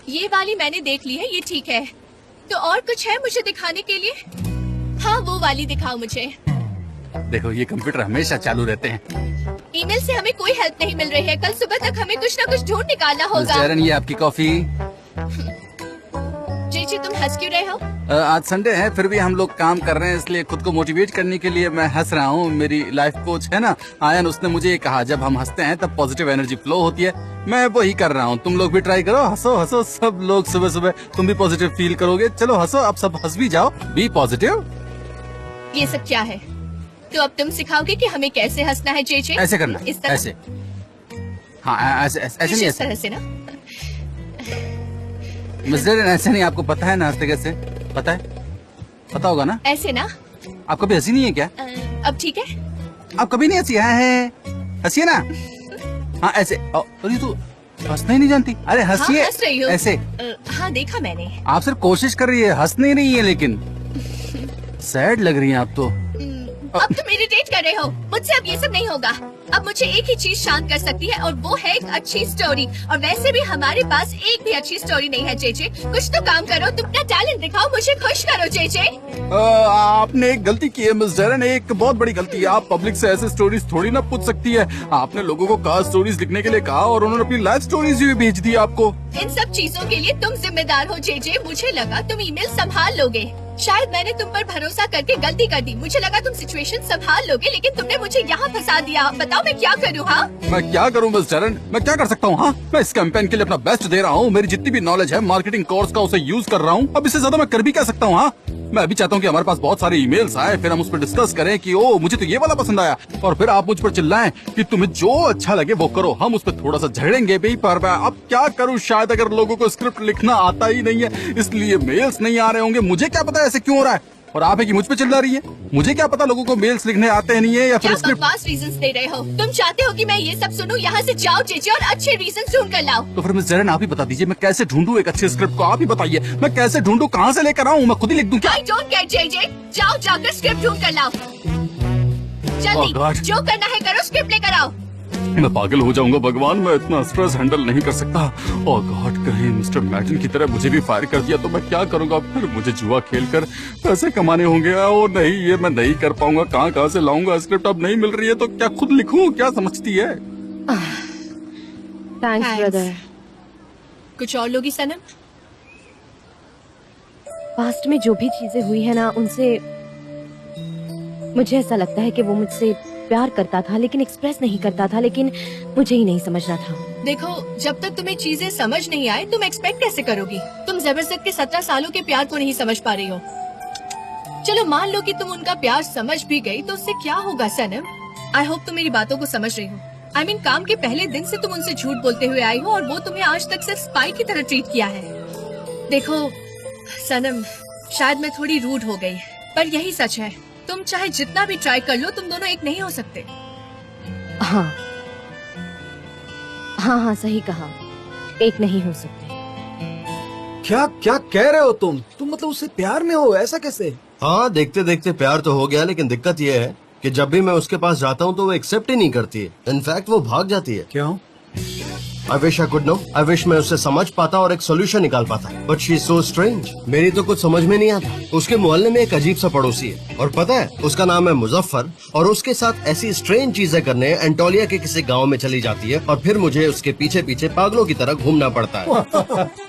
ये वाली मैंने देख ली है, ये ठीक है। तो और कुछ है मुझे दिखाने के लिए? हाँ, वो वाली दिखाओ मुझे। देखो, ये कंप्यूटर हमेशा चालू रहते हैं। ईमेल से हमें कोई हेल्प नहीं मिल रही है। कल सुबह तक हमें कुछ न कुछ ढूंढ निकालना होगा। जरन, ये आपकी कॉफी। जी, तुम हंस क्यों रहे हो? आज संडे है, फिर भी हम लोग काम कर रहे हैं, इसलिए खुद को मोटिवेट करने के लिए मैं हंस रहा हूँ। मेरी लाइफ कोच है ना आयन, उसने मुझे ये कहा, जब हम हंसते हैं तब पॉजिटिव एनर्जी फ्लो होती है। मैं वही कर रहा हूँ। तुम लोग भी ट्राई करो, हंसो हंसो। सब लोग सुबह सुबह तुम भी पॉजिटिव फील करोगे। चलो हंसो, अब सब हंस भी जाओ। Be positive. ये सब क्या है? तो अब तुम सिखाओगे कि हमें कैसे हंसना है? जे ऐसे करना, इस तरह? ऐसे। हाँ, ऐसे नहीं, इस तरह से ना। मिस्टर, ऐसे नहीं। आपको पता है ना हंसते कैसे? पता है? पता होगा ना? ऐसे ना। आप कभी हंसी नहीं है क्या? अब ठीक है? आप कभी नहीं हंसी है? हंसिए ना। हाँ, ऐसे। अरे तो हंसना ही नहीं जानती। अरे हंसिए। हाँ, हंस रही हूँ। ऐसे। हाँ, देखा मैंने। आप सिर्फ कोशिश कर रही है, हंस नहीं रही है। लेकिन सैड लग रही है आप तो। अब तुम इरिटेट कर रहे हो मुझसे। अब ये सब नहीं होगा। अब मुझे एक ही चीज शांत कर सकती है, और वो है एक अच्छी स्टोरी। और वैसे भी हमारे पास एक भी अच्छी स्टोरी नहीं है। जे कुछ तो काम करो, तुम अपना टैलेंट दिखाओ, मुझे खुश करो। जे आपने एक गलती की है मिस जरन, एक बहुत बड़ी गलती है। आप पब्लिक से ऐसे स्टोरीज थोड़ी ना पूछ सकती है। आपने लोगों को कार स्टोरीज लिखने के लिए कहा और उन्होंने अपनी लाइफ स्टोरीज भी भेज दी आपको। इन सब चीजों के लिए तुम जिम्मेदार हो। जे मुझे लगा तुम ईमेल संभाल लोगे। शायद मैंने तुम पर भरोसा करके गलती कर दी। मुझे लगा तुम सिचुएशन संभाल लोगे, लेकिन तुमने मुझे यहाँ फंसा दिया। बताओ मैं क्या करूँ? हाँ, मैं क्या करूँ मिस जरन? मैं क्या कर सकता हूँ? हाँ, मैं इस कैंपेन के लिए अपना बेस्ट दे रहा हूँ। मेरी जितनी भी नॉलेज है मार्केटिंग कोर्स का, उसे यूज कर रहा हूँ। अब इससे ज्यादा मैं कर भी क्या सकता हूँ? हाँ, मैं अभी चाहता हूँ कि हमारे पास बहुत सारे ईमेल्स आए, फिर हम उस पर डिस्कस करें कि ओ मुझे तो ये वाला पसंद आया, और फिर आप मुझ पर चिल्लाएं कि तुम्हें जो अच्छा लगे वो करो। हम उस पर थोड़ा सा झगड़ेंगे भी, पर मैं अब क्या करूँ? शायद अगर लोगों को स्क्रिप्ट लिखना आता ही नहीं है, इसलिए मेल्स नहीं आ रहे होंगे। मुझे क्या पता ऐसे क्यों हो रहा है? और आप है कि मुझ पे चिल्ला रही है? मुझे क्या पता लोगों को मेल्स लिखने आते नहीं है या फिर स्क्रिप्ट। बकवास रीजंस दे रहे हो। तुम चाहते हो कि मैं ये सब सुनूं? यहाँ से जाओ जे और अच्छे रीजंस ढूंढ कर लाओ। तो फिर मिस जरन आप ही बता दीजिए, मैं कैसे ढूंढूं एक अच्छे स्क्रिप्ट को? आप ही बताइए, मैं कैसे ढूंढूं? कहाँ से लेकर आऊँ? मैं खुद ही लिख दूं क्या? I don't care जे। जाओ, जाकर स्क्रिप्ट ढूंढ कर लाओ। जल्दी, जो करना है करो, स्क्रिप्ट लेकर आओ। मैं पागल हो जाऊंगा भगवान, मैं इतना स्ट्रेस हैंडल नहीं कर सकता। ओह गॉड, कहीं मिस्टर मैटन की तरह मुझे भी फायर कर दिया तो मैं क्या करूंगा? फिर मुझे जुआ खेलकर पैसे कमाने होंगे। ओ नहीं, ये मैं नहीं कर पाऊंगा। कहाँ से लाऊंगा स्क्रिप्ट? अब नहीं मिल रही है तो क्या खुद लिखूं? क्या समझती है? Thanks brother. कुछ और लोगी सनम? पास्ट में जो भी चीजें हुई है ना, उनसे मुझे ऐसा लगता है कि वो मुझसे प्यार करता था, लेकिन एक्सप्रेस नहीं करता था। लेकिन मुझे ही नहीं समझना था। देखो, जब तक तुम्हें चीजें समझ नहीं आए, तुम एक्सपेक्ट कैसे करोगी? तुम जबरदस्त के 17 सालों के प्यार को नहीं समझ पा रही हो। चलो मान लो कि तुम उनका प्यार समझ भी गई, तो उससे क्या होगा सनम? आई होप तुम मेरी बातों को समझ रही हो। आई मीन, काम के पहले दिन से तुम उनसे झूठ बोलते हुए आई हो, और वो तुम्हें आज तक सिर्फ स्पाई की तरह ट्रीट किया है। देखो सनम, शायद मैं थोड़ी रूड हो गई, पर यही सच है। तुम चाहे जितना भी ट्राई कर लो, तुम दोनों एक नहीं हो सकते। हाँ हाँ हाँ, सही कहा, एक नहीं हो सकते। क्या क्या कह रहे हो तुम मतलब उससे प्यार में हो? ऐसा कैसे? हाँ, देखते देखते प्यार तो हो गया, लेकिन दिक्कत ये है कि जब भी मैं उसके पास जाता हूँ तो वो एक्सेप्ट ही नहीं करती है। इनफैक्ट वो भाग जाती है। क्यों? I wish I could know. I wish मैं उससे समझ पाता और एक सोल्यूशन निकाल पाता, but she is so strange. मेरी तो कुछ समझ में नहीं आता। उसके मोहल्ले में एक अजीब सा पड़ोसी है, और पता है उसका नाम है मुजफ्फर, और उसके साथ ऐसी स्ट्रेंज चीजें करने एंटोलिया के किसी गांव में चली जाती है, और फिर मुझे उसके पीछे पीछे पागलों की तरह घूमना पड़ता है।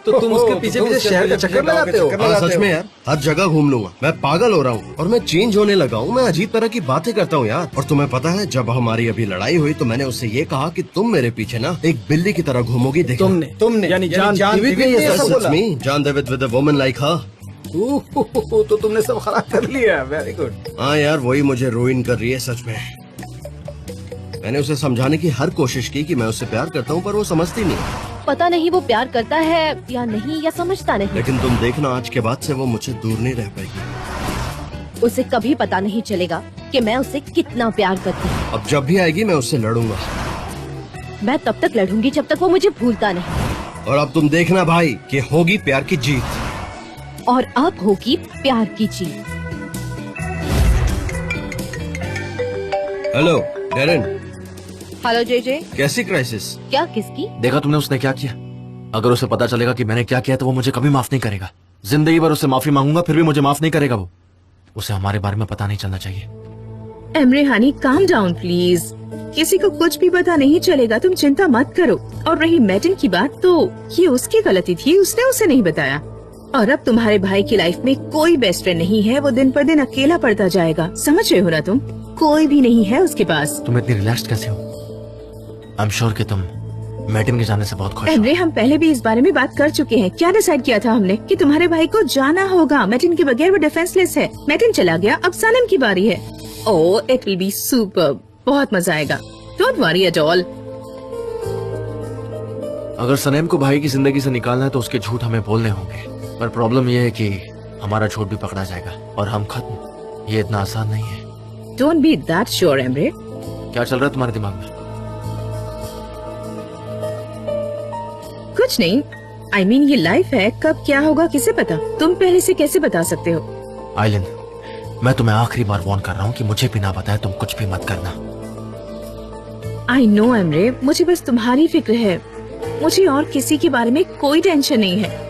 तो तुम उसके पीछे पीछे शहर का चक्कर लगाते हो? हाँ सच में यार, हर जगह घूम लूंगा। मैं पागल हो रहा हूँ और मैं चेंज होने लगा हूँ। मैं अजीब तरह की बातें करता हूँ यार। और तुम्हें पता है, जब हमारी अभी लड़ाई हुई तो मैंने उससे ये कहा कि तुम मेरे पीछे ना एक बिल्ली की तरह घूमोगी। देखो तुमने यानी जान देविद ने ये सब बोला? जान देविद विद अ वुमन लाइक हर। तो तुमने सब खराब कर लिया। Very good. हाँ यार, वही मुझे रुइन कर रही है सच में। मैंने उसे समझाने की हर कोशिश की कि मैं उससे प्यार करता हूँ, पर वो समझती नहीं। पता नहीं वो प्यार करता है या नहीं, या समझता नहीं। लेकिन तुम देखना, आज के बाद से वो मुझसे दूर नहीं रह पाएगी। उसे कभी पता नहीं चलेगा कि मैं उसे कितना प्यार करती हूँ। अब जब भी आएगी मैं उससे लड़ूंगा। मैं तब तक लड़ूंगी जब तक वो मुझे भूलता नहीं। और अब तुम देखना भाई कि होगी प्यार की जीत। और अब होगी प्यार की जीत। Hello Darren, hello JJ. कैसी क्राइसिस? क्या किसकी? देखा तुमने उसने क्या किया? अगर उसे पता चलेगा कि मैंने क्या किया तो वो मुझे कभी माफ नहीं करेगा। जिंदगी भर उससे माफी मांगूंगा फिर भी मुझे माफ नहीं करेगा वो। उसे हमारे बारे में पता नहीं चलना चाहिए। Emre Honey, calm down please. किसी को कुछ भी पता नहीं चलेगा, तुम चिंता मत करो। और रही मैटिन की बात, तो ये उसकी गलती थी, उसने उसे नहीं बताया। और अब तुम्हारे भाई की लाइफ में कोई बेस्ट फ्रेंड नहीं है, वो दिन पर दिन अकेला पड़ता जाएगा। समझ रहे हो ना तुम? कोई भी नहीं है उसके पास। तुम इतनी रिलैक्स्ड कैसे हो? आई एम श्योर कि तुम मैटिन के जाने से बहुत खुश हो। एमरे, हम पहले भी इस बारे में बात कर चुके हैं। क्या डिसाइड किया था हमने कि तुम्हारे भाई को जाना होगा। मैटिन के बगैर वो डिफेंसलेस है। मैटिन चला गया, अब सनम की बारी है। ओह, इट विल बी सुपर्ब। बहुत मजा आएगा। Don't worry at all. अगर सनेम को भाई की जिंदगी से निकालना है तो उसके झूठ हमें बोलने होंगे। पर प्रॉब्लम यह है कि हमारा झूठ भी पकड़ा जाएगा और हम खत्म। ये इतना आसान नहीं है। Don't be that sure Emre. क्या चल रहा है तुम्हारे दिमाग में? कुछ नहीं। I mean, ये लाइफ है, कब क्या होगा किसे पता। तुम पहले से कैसे बता सकते हो? आइलिन, मैं तुम्हें आखिरी बार वार्न कर रहा हूँ कि मुझे भी ना बताए तुम कुछ भी मत करना। आई नो एमरे, मुझे बस तुम्हारी फिक्र है। मुझे और किसी के बारे में कोई टेंशन नहीं है।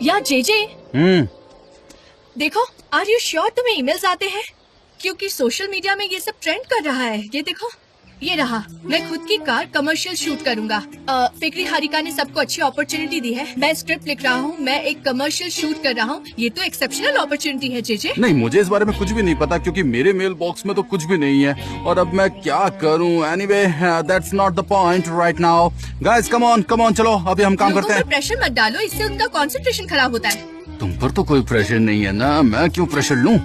या जेजे, देखो, आर यू श्योर तुम्हें ईमेल्स आते हैं? क्योंकि सोशल मीडिया में ये सब ट्रेंड कर रहा है। ये देखो, ये रहा। मैं खुद की कार कमर्शियल शूट करूंगा। फिक्री हारिका ने सबको अच्छी अपॉर्चुनिटी दी है। मैं स्क्रिप्ट लिख रहा हूँ, मैं एक कमर्शियल शूट कर रहा हूँ। ये तो एक्सेप्शनल अपॉर्चुनिटी है जेजे। नहीं, मुझे इस बारे में कुछ भी नहीं पता क्योंकि मेरे मेल बॉक्स में तो कुछ भी नहीं है। और अब मैं क्या करूँ? Anyway, that's not the point right now. Guys, come on, चलो अभी हम काम करते हैं। प्रेशर मत डालो, इससे उनका कंसंट्रेशन खराब होता है। तुम पर तो कोई प्रेशर नहीं है ना, मैं क्यों प्रेशर लूं?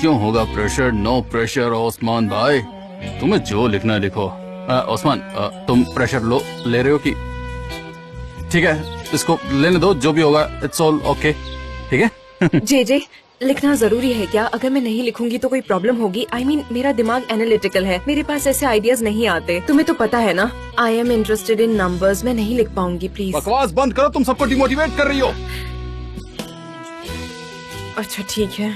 क्यों होगा प्रेशर? नो प्रेशर ओस्मान भाई, तुम्हें जो लिखना है लिखो। ओस्मान, तुम प्रेशर ले रहे हो कि? ठीक है, इसको लेने दो, जो भी होगा इट्स ऑल ओके। ठीक है। जे लिखना जरूरी है क्या? अगर मैं नहीं लिखूंगी तो कोई प्रॉब्लम होगी? I mean, मेरा दिमाग एनालिटिकल है, मेरे पास ऐसे आइडियाज नहीं आते। तुम्हें तो पता है ना, I am interested in numbers. मैं नहीं लिख पाऊंगी, प्लीज। बकवास बंद करो, तुम सबको डिमोटिवेट कर रही हो। अच्छा ठीक है।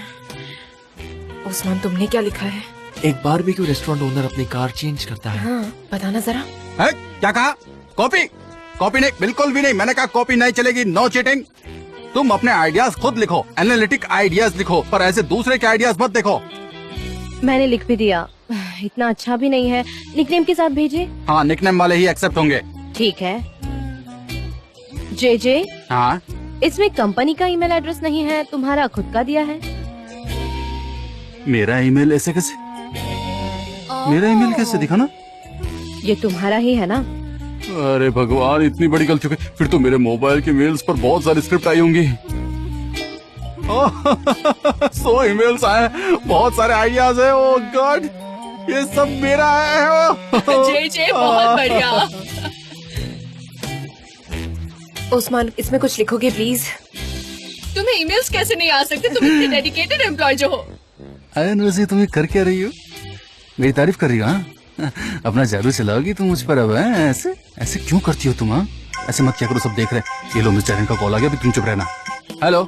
उस्मान, तुमने क्या लिखा है? एक बार भी क्यों रेस्टोरेंट ओनर अपनी कार चेंज करता है? हाँ, बताना जरा। है? क्या कहा? कॉपी नहीं, बिल्कुल भी नहीं। मैंने कहा कॉपी नहीं चलेगी, नो चीटिंग। तुम अपने आइडियाज खुद लिखो, एनालिटिक आइडियाज लिखो, पर ऐसे दूसरे के आइडियाज मत देखो। मैंने लिख भी दिया। इतना अच्छा भी नहीं है। निकनेम के साथ भेजे। हाँ, निकनेम वाले ही एक्सेप्ट होंगे। ठीक है। जे हाँ, इसमें कंपनी का ईमेल एड्रेस नहीं है, तुम्हारा खुद का दिया है। मेरा ईमेल ऐसे कैसे? मेरा ईमेल कैसे दिखा ना? ये तुम्हारा ही है ना? अरे भगवान, इतनी बड़ी गलती हो गई। फिर तो मेरे मोबाइल के मेल्स पर बहुत सारी स्क्रिप्ट आई होंगी। 100 ईमेल्स आए, बहुत सारे आइडियाज है। ओह गॉड, ये सब मेरा है। जे बहुत बढ़िया। उस्मान, इसमें कुछ लिखोगे प्लीज? तुम्हें ईमेल्स कैसे नहीं आ सकते? तुम इतने डेडिकेटेड एम्प्लॉय जो हो। अरे नूसी, तुम ये कर क्या रही हो? मेरी तारीफ कर रही हो? हाँ, अपना जादू चलाओगी तुम मुझ पर अब? ऐसे ऐसे क्यों करती हो तुम? हाँ, ऐसे मत क्या करो, सब देख रहे। ये लो, मिस जैरन का कॉल आ गया, अभी तुम चुप रहना। हेलो।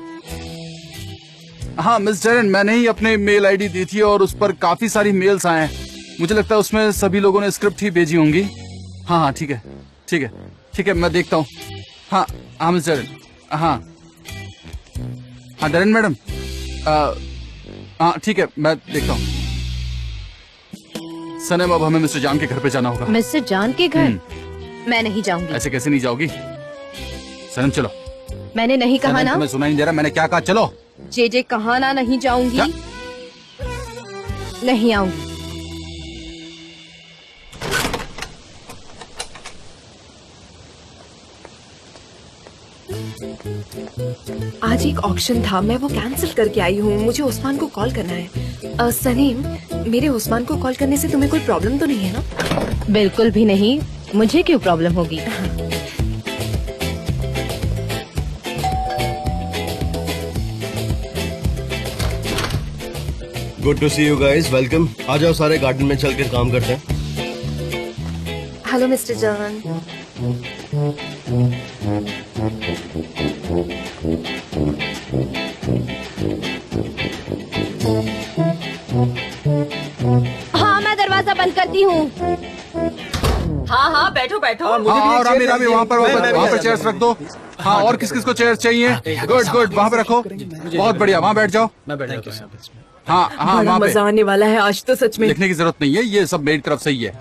हाँ मिस जैरन, मैंने ही अपने मेल आईडी दी थी और उस पर काफी सारी मेल्स आए हैं। मुझे लगता है उसमें सभी लोगों ने स्क्रिप्ट ही भेजी होंगी। हाँ, ठीक है, मैं देखता हूँ। हाँ मिस जैरन। हाँ डैरेन मैडम, हाँ ठीक है, मैं देखता हूँ। सनम, अब हमें मिस्टर जान के घर पे जाना होगा। मिस्टर जान के घर? मैं नहीं जाऊंगी। ऐसे कैसे नहीं जाओगी? सनम चलो। मैंने नहीं कहा ना। तुम्हें सुनाई नहीं दे रहा? मैंने क्या कहा? चलो। जे कहा ना नहीं जाऊंगी। क्या? नहीं आऊंगी। आज एक ऑक्शन था, मैं वो कैंसिल करके आई हूँ। मुझे उस्मान को कॉल करना है। सनीम, मेरे उस्मान को कॉल करने से तुम्हें कोई प्रॉब्लम तो नहीं है ना? बिल्कुल भी नहीं। मुझे क्यों प्रॉब्लम होगी? Good to see you guys, welcome. आ जाओ सारे गार्डन में चल के काम करते हैं। Hello mister John. हाँ, मैं दरवाजा बंद करती हूँ। हाँ हाँ, बैठो बैठो। हाँ, रामी रामी वहाँ पर चेयर्स रख दो। हाँ, और किस किस को चेयर्स चाहिए? गुड गुड, वहाँ पे रखो। बहुत बढ़िया, वहाँ बैठ जाओ। हाँ हाँ, बड़ा वहाँ पे मजा आने वाला है आज तो सच में। लिखने की जरूरत नहीं है, ये सब मेरी तरफ से ही है।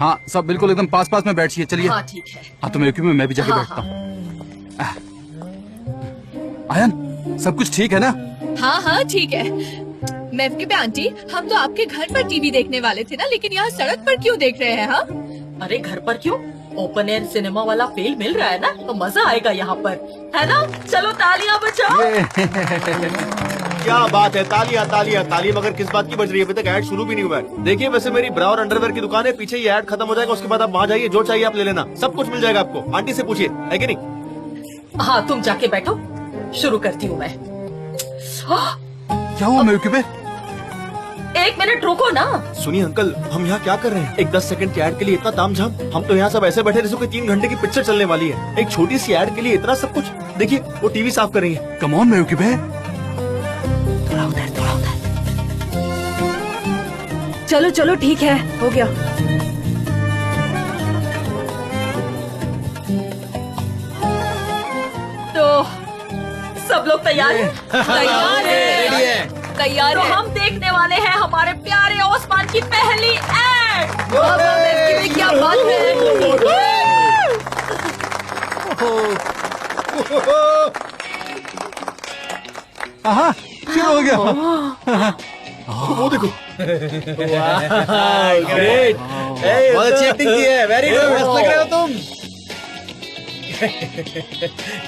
हाँ, सब बिल्कुल एकदम पास पास में बैठिए। चलिए। हाँ ठीक है। हाँ, तो मैं भी जाके बैठता हूँ। आयन, सब कुछ ठीक है ना? हाँ हाँ ठीक है। मैफके आंटी, हम तो आपके घर पर टीवी देखने वाले थे ना, लेकिन यहाँ सड़क पर क्यों देख रहे हैं? हाँ, अरे घर पर क्यों? ओपन एयर सिनेमा वाला फील मिल रहा है ना, तो मजा आएगा यहाँ पर, है ना? चलो तालियां बजाओ। क्या बात है, तालियां तालियां तालियां। मगर किस बात की बज रही है? अभी तक ऐड शुरू भी नहीं हुआ है। देखिए, वैसे मेरी ब्रा और अंडरवेयर की दुकान है, पीछे ये ऐड खत्म हो जाएगा, उसके बाद आप वहाँ जाइए, जो चाहिए आप ले लेना, सब कुछ मिल जाएगा आपको। आंटी से पूछिए, है कि नहीं? हाँ, तुम जाके बैठो, शुरू करती हूँ मैं। क्या हुआ मयूकी पे? एक मिनट रुको ना। सुनिए अंकल, हम यहाँ क्या कर रहे हैं? एक 10 सेकंड की ऐड के लिए इतना तामझाम? हम तो यहाँ सब ऐसे बैठे जैसे कोई 3 घंटे की पिक्चर चलने वाली है। एक छोटी सी ऐड के लिए इतना सब कुछ। देखिए, वो टीवी साफ कर रही है। कम ऑन मयूकी पे। थोड़ा उधर, थोड़ा उधर। चलो चलो ठीक है, हो गया। तो सब लोग तैयार हैं? तैयार है। तैयार तो है। हम देखने वाले हैं हमारे प्यारे ओस्मान की पहली ऐड। क्या बात है। हाँ, शुरू हो गया। वो देखो। ग्रेट, बहुत अच्छी एक्टिंग की है। वेरी गुड, मस्त लग रहे हो तुम।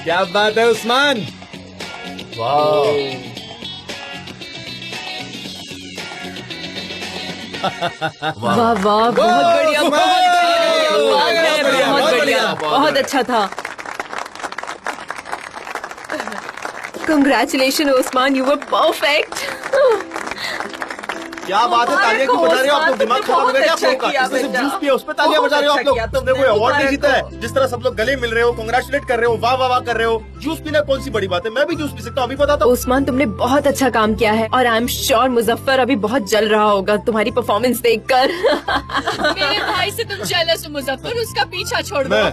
क्या बात है उस्मान। वाह वाह, बहुत बढ़िया, बहुत बढ़िया, बहुत अच्छा था। Congratulation Usman, you were perfect. क्या बात है, तालियां क्यों बजा रहे हो आप लोग? दिमाग खराब हो गया क्या आप लोगों का? इसमें सिर्फ जूस पिया, उस पे तालियां बजा रहे हो आप लोग? तुमने कोई अवार्ड नहीं जीता है? जिस तरह सब लोग गले मिल रहे हो, कांग्रेचुलेट कर रहे हो, वाह वाह वाह कर रहे हो। जूस पीना कौन सी बड़ी बात है? मैं भी जूस पी सकता हूँ, अभी बताता हूँ। उस्मान, तुमने बहुत अच्छा काम किया है और आई एम श्योर मुजफ्फर अभी बहुत जल रहा होगा तुम्हारी परफॉर्मेंस देखकर। मेरे भाई से तुम जेलस हो मुजफ्फर, उसका पीछा छोड़ दो। मैं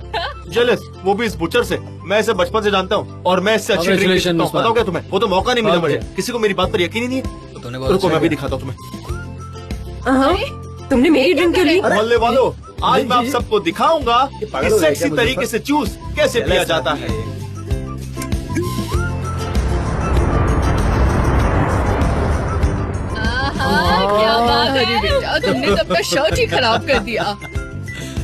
जेलस, वो भी इस बुचर से। मैं इसे बचपन से जानता हूँ और मैं इससे अच्छी ड्रिंक पीता हूँ। बताओ क्या तुम्हें? वो तो मौका नहीं मिला मुझे। किसी को मेरी बात पर यकीन ही नहीं है। रुको, मैं भी दिखाता हूँ तुम्हें। हाँ, तुमने मेरी ड्रिंक क्यों ली? मोहल्ले वालों, आज मैं आप सबको दिखाऊंगा कि सेक्सी तरीके से जूस कैसे पिया जाता है। क्या बात है बेटा, तुमने तो अपना शर्ट ही खराब कर दिया।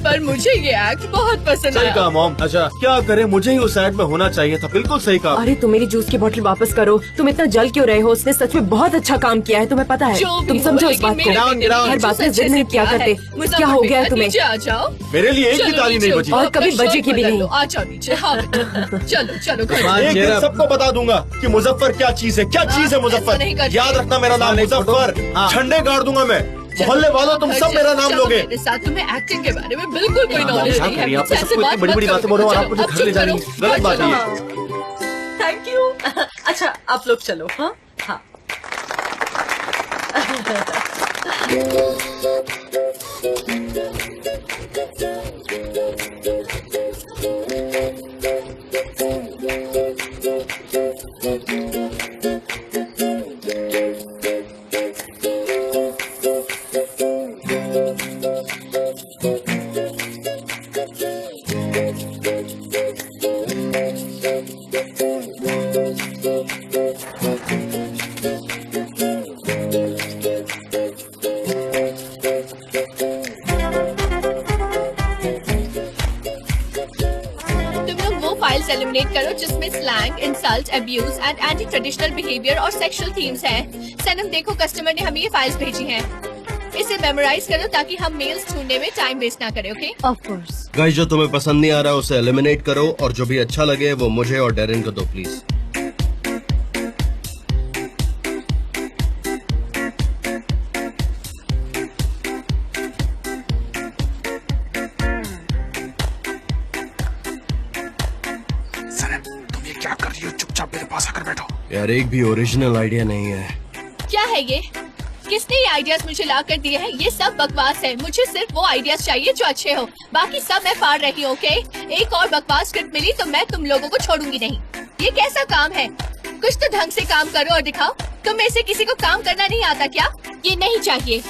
पर मुझे ये एक्ट बहुत पसंद सही आया। कहा मॉम। अच्छा, क्या करें, मुझे ही उस एड में होना चाहिए था। बिल्कुल सही कहा। अरे तुम मेरी जूस की बोतल वापस करो। तुम इतना जल क्यों रहे हो? उसने सच में बहुत अच्छा काम किया है, तुम्हें पता है। जो भी तुम हो, समझो इस लेकिन बात मेरे को। बेटे ने हर बात में अच्छे जिद से नहीं किया किया करते। है। मुजफ्फर क्या हो गया बेटा, तुम्हें? नीचे आ जाओ। मेरे लिए एक भी चलो ताली नीचे नहीं बची। उतरो, और कभी अपना बजे शर्ट की भी बदल नहीं। लो। आ जाओ नीचे। हाँ बेटा, चलो चलो घर। एक दिन सबको बता दूंगा कि मुजफ्फर क्या चीज है। क्या चीज है मुजफ्फर? ऐसा नहीं करते। याद रखना, मेरा नाम मुजफ्फर। झंडे गाड़ दूंगा मैं। मोहल्ले वालों, तुम सब मेरा नाम लोगे। मेरे साथ तुम्हें एक्टिंग के बारे में बिल्कुल कोई नॉलेज नहीं है। आप सबको इतनी बड़ी बड़ी बातें बोल रहे हो और आप मुझे घर ले जा रही हैं। गलत बात है ये। Thank you. अच्छा, आप लोग चलो। हाँ हाँ। फाइल्स एलिमिनेट करो जिसमें slang, insult, abuse and anti traditional behaviour और सेक्सुअल थीम्स हैं। सनम देखो, कस्टमर ने हमें ये फाइल्स भेजी हैं। इसे मेमोराइज करो ताकि हम मेल्स ढूंढने में टाइम वेस्ट ना करें। ओके? Of course. गाइस, जो तुम्हें पसंद नहीं आ रहा उसे एलिमिनेट करो और जो भी अच्छा लगे वो मुझे और डेरिन को दो प्लीज। क्या कर रही हो? चुपचाप मेरे पास आकर बैठो। यार एक भी ओरिजिनल आइडिया नहीं है। क्या है ये? किसने ये आइडियाज मुझे ला कर दिए हैं? ये सब बकवास है। मुझे सिर्फ वो आइडियाज चाहिए जो अच्छे हो, बाकी सब मैं फाड़ रही हूँ। ओके, एक और बकवास स्क्रिप्ट मिली तो मैं तुम लोगों को छोड़ूंगी नहीं। ये कैसा काम है? कुछ तो ढंग से काम करो और दिखाओ। तुम में से किसी को काम करना नहीं आता क्या? ये नहीं चाहिए।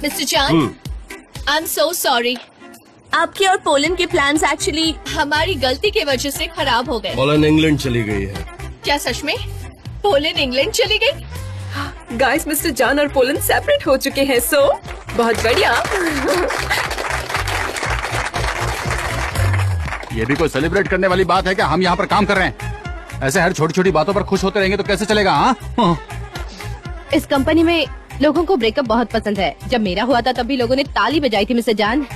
मिस्टर जान, आई एम सो सॉरी। आपके और पोलैंड के प्लान्स एक्चुअली हमारी गलती की वजह से खराब हो गए। पोलैंड इंग्लैंड चली गई है। क्या सच में? पोलैंड इंग्लैंड चली गई? गाइस, मिस्टर जान और पोलैंड सेपरेट हो चुके हैं, सो बहुत बढ़िया। ये भी कोई सेलिब्रेट करने वाली बात है क्या? हम यहाँ पर काम कर रहे हैं, ऐसे हर छोटी छोटी बातों पर खुश होते रहेंगे तो कैसे चलेगा? हाँ, इस कंपनी में लोगों को ब्रेकअप बहुत पसंद है। जब मेरा हुआ था तब भी लोगों ने ताली बजाई थी मिस्टर जान।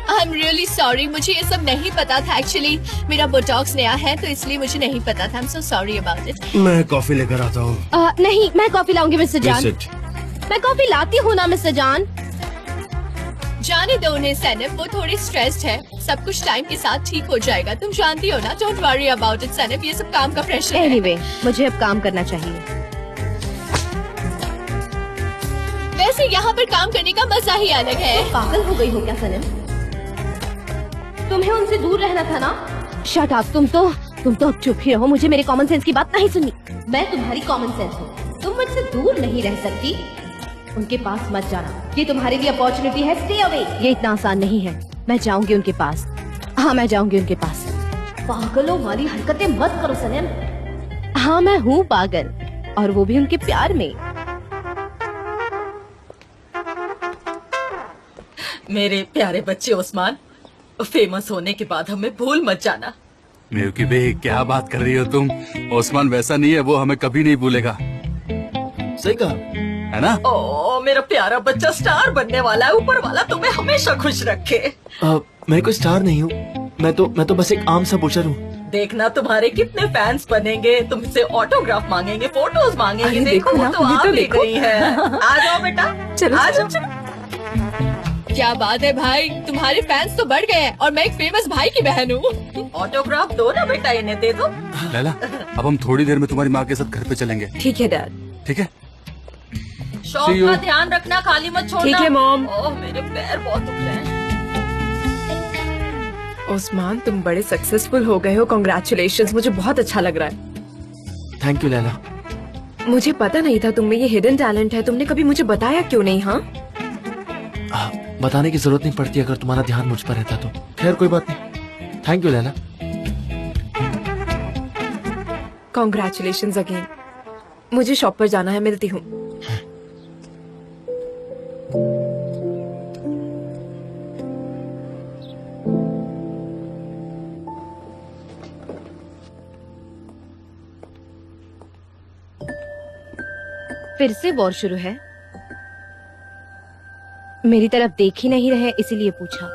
आई एम रियली सॉरी, मुझे ये सब नहीं पता था। एक्चुअली मेरा बोटॉक्स नया है तो इसलिए मुझे नहीं पता था। I am so sorry about it. मैं कॉफी लेकर आता हूँ। नहीं, मैं कॉफी लाऊंगी मिस्टर जान। Please sit. मैं कॉफी लाती हूँ ना मिस्टर जान। जाने दो उन्हें सैनब, वो थोड़ी स्ट्रेस्ड है। सब कुछ टाइम के साथ ठीक हो जाएगा, तुम जानती हो ना। Don't worry about it Zainab, ये सब काम का प्रेशर है। एनीवे, मुझे अब काम करना चाहिए। वैसे यहाँ पर काम करने का मजा ही अलग है। पागल हो गई हो क्या सनम? तुम्हें उनसे दूर रहना था ना। शट अप, तुम तो अब चुप ही रहो। मुझे मेरे कॉमन सेंस की बात नहीं सुननी। मैं तुम्हारी कॉमन सेंस हूँ, तुम मुझसे दूर नहीं रह सकती। उनके पास मत जाना, ये तुम्हारे लिए अपॉर्चुनिटी है। Stay away. ये इतना आसान नहीं है। मैं जाऊंगी उनके पास। हाँ, मैं जाऊंगी उनके पास। पागलों वाली हरकतें मत करो सनम। हाँ, मैं हूँ पागल, और वो भी उनके प्यार में। मेरे प्यारे बच्चे उस्मान, फेमस होने के बाद हमें भूल मत जाना। मिल्की बे, क्या बात कर रही हो तुम? ओस्मान वैसा नहीं है, वो हमें कभी नहीं भूलेगा। सही कहा है ना? ओ मेरा प्यारा बच्चा स्टार बनने वाला है। ऊपर वाला तुम्हें हमेशा खुश रखे। मैं कोई स्टार नहीं हूँ। मैं तो बस एक आम सा बुचर हूँ। देखना तुम्हारे कितने फैंस बनेंगे, तुमसे ऑटोग्राफ मांगेंगे, फोटोज मांगेंगे। अरे देखो देखो वो ना, तो ये आ तो भी देखो। गई है। आ जाओ बेटा, चलो, आ चलो। जाओ। क्या बात है भाई, तुम्हारे फैंस तो बढ़ गए हैं और मैं एक फेमस भाई की बहन हूँ। ऑटोग्राफ दो ना बेटा, इन्हें दे दो। लैला, अब हम थोड़ी देर में तुम्हारी माँ के साथ घर पे चलेंगे, ठीक है डैड। ठीक है? शौक See you. का ध्यान रखना, खाली मत छोड़ना। ठीक है, मॉम। ओह मेरे पैर बहुत दुख रहे हैं। ओस्मान, तुम बड़े सक्सेसफुल हो गए हो। कांग्रेचुलेशंस, मुझे बहुत अच्छा लग रहा है। Thank you Laila. मुझे पता नहीं था तुम में ये हिडन टैलेंट है। तुमने कभी मुझे बताया क्यों नहीं? हाँ, बताने की जरूरत नहीं पड़ती अगर तुम्हारा ध्यान मुझ पर रहता तो। खैर कोई बात नहीं। Thank you Laila. Congratulations again. मुझे शॉप पर जाना है, मिलती हूँ। फिर से वॉर शुरू है। मेरी तरफ देख ही नहीं रहे, इसीलिए पूछा।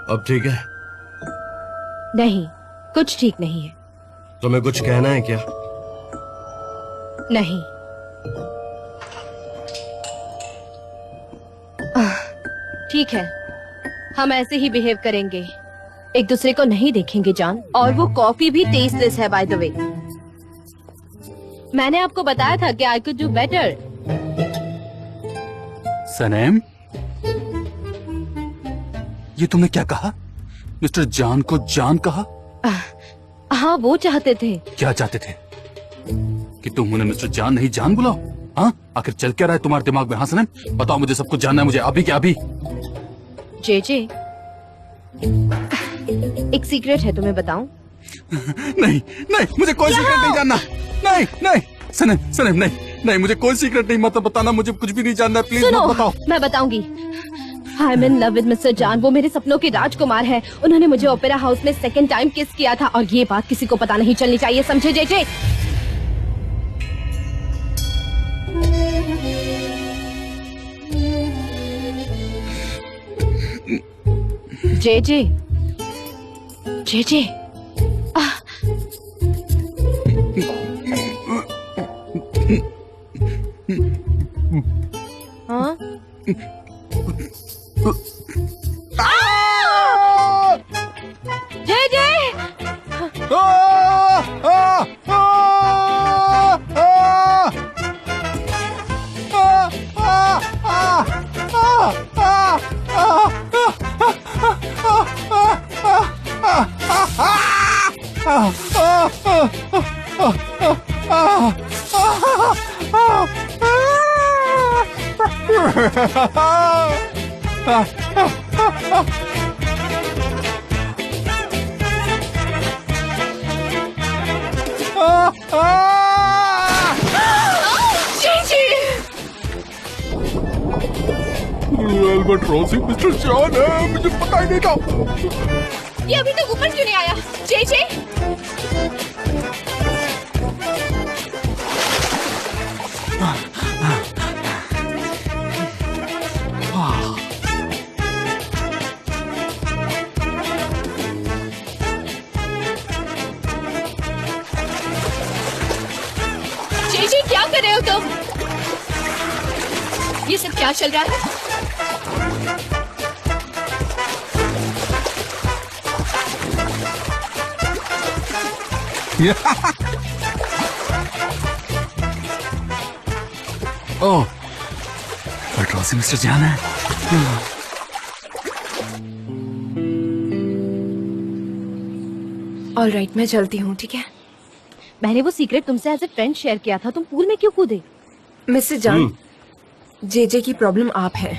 अब ठीक है? नहीं, कुछ ठीक नहीं है। तुम्हें कुछ कहना है क्या? नहीं। ठीक है, हम ऐसे ही बिहेव करेंगे, एक दूसरे को नहीं देखेंगे जान। और वो कॉफी भी टेस्टलेस है बाय द वे। मैंने आपको बताया था कि आई कुड डू बेटर। सनम, ये तुमने क्या कहा? मिस्टर जान को जान कहा? हाँ, वो चाहते थे। क्या चाहते थे? कि तुम उन्हें मिस्टर जान नहीं जान बुलाओ? हाँ, आखिर चल क्या रहा है तुम्हारे दिमाग में? हाँ सनम, बताओ, मुझे सब कुछ जानना है, मुझे अभी क्या अभी। जे एक सीक्रेट है, तुम्हें बताऊं? नहीं नहीं, मुझे कोई सीक्रेट नहीं जानना। नहीं नहीं सनम, सनम नहीं, मुझे कोई सीक्रेट नहीं, मत बताना, मुझे कुछ भी नहीं जानना, प्लीज मत बताओ। मैं बताऊंगी। I am in love with mister जान। वो मेरे सपनों के राजकुमार है। उन्होंने मुझे ओपेरा हाउस में सेकंड टाइम किस किया था, और ये बात किसी को पता नहीं चलनी चाहिए, समझे जे? जे हाँ, जय जय एल्बाट्रॉस मिस्टर जॉन है, मुझे पता ही नहीं था। ये अभी तक ऊपर क्यों नहीं आया? जे जे जे क्या कर रहे हो तुम? ये सब क्या चल रहा है? ओह, एल्बाट्रॉस मिस्टर जॉन है। ऑलराइट, मैं चलती हूँ, ठीक है? मैंने वो सीक्रेट तुमसे एज ए फ्रेंड शेयर किया था, तुम पूल में क्यों कूदे? मिसेस जॉन, जेजे की प्रॉब्लम आप है।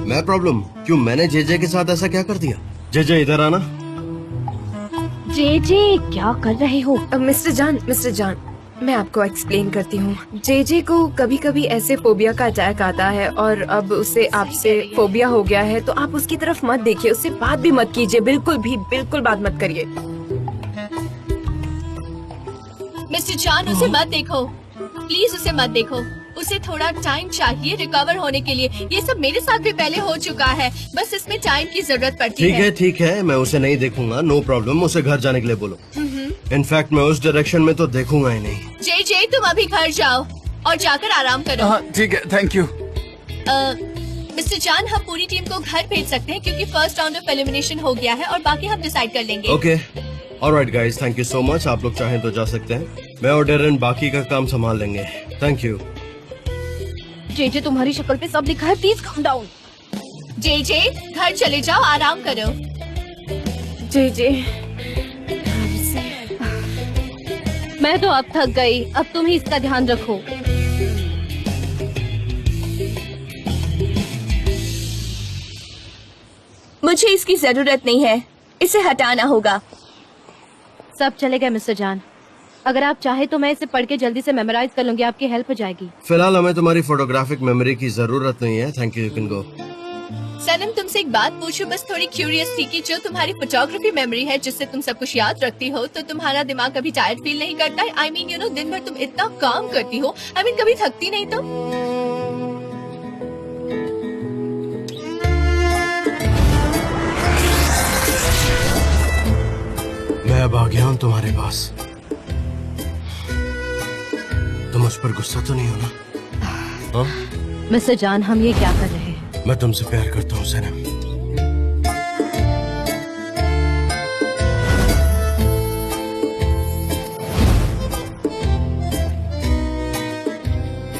मैं प्रॉब्लम? क्यों, मैंने जेजे के साथ ऐसा क्या कर दिया? जेजे इधर आना। जे जे क्या कर रहे हो? मिस्टर जॉन, मैं आपको एक्सप्लेन करती हूँ। जेजे को कभी कभी ऐसे फोबिया का अटैक आता है और अब उसे आपसे फोबिया हो गया है, तो आप उसकी तरफ मत देखिए, उससे बात भी मत कीजिए, बिल्कुल बात मत करिए। मिस्टर जॉन, उसे मत देखो, प्लीज उसे मत देखो। उसे थोड़ा टाइम चाहिए रिकवर होने के लिए। ये सब मेरे साथ भी पहले हो चुका है, बस इसमें टाइम की जरूरत पड़ती है। ठीक है, मैं उसे नहीं देखूंगा, नो प्रॉब्लम। उसे घर जाने के लिए बोलो। इनफैक्ट मैं उस डायरेक्शन में तो देखूंगा ही नहीं। जे जे तुम अभी घर जाओ और जाकर आराम करो। हाँ ठीक है, थैंक यू। मिस्टर जॉन, हम पूरी टीम को घर भेज सकते हैं क्योंकि फर्स्ट राउंड ऑफ एलिमिनेशन हो गया है और बाकी हम डिसाइड कर लेंगे। Okay, alright guys, thank you so much. आप लोग चाहें तो जा सकते हैं, मैं और डेरन बाकी का काम संभाल लेंगे। Thank you. जे जे तुम्हारी शक्ल पे सब लिखा है, प्लीज काम डाउन। जे जे घर चले जाओ, आराम करो। जे मैं तो अब थक गई, अब तुम ही इसका ध्यान रखो। मुझे इसकी जरूरत नहीं है, इसे हटाना होगा। सब चलेगा मिस्टर जॉन, अगर आप चाहे तो मैं इसे पढ़ के जल्दी से मेमोराइज कर लूंगी, आपकी हेल्प हो जाएगी। फिलहाल हमें तुम्हारी फोटोग्राफिक मेमोरी की जरूरत नहीं है, thank you, you can go. सनम, तुमसे एक बात पूछूं, बस थोड़ी क्यूरियस थी कि जो तुम्हारी फोटोग्राफी मेमोरी है जिससे तुम सब कुछ याद रखती हो, तो तुम्हारा दिमाग कभी टायर्ड फील नहीं करता है? आई मीन यू नो, दिन भर तुम इतना काम करती हो, आई मीन कभी थकती नहीं तुम? मैं अब आ गया हूँ तुम्हारे पास। तुम मुझ पर गुस्सा तो नहीं हो ना? हाँ? मिस्टर जॉन, हम ये क्या कर रहे हैं? मैं तुमसे प्यार करता हूँ सनम।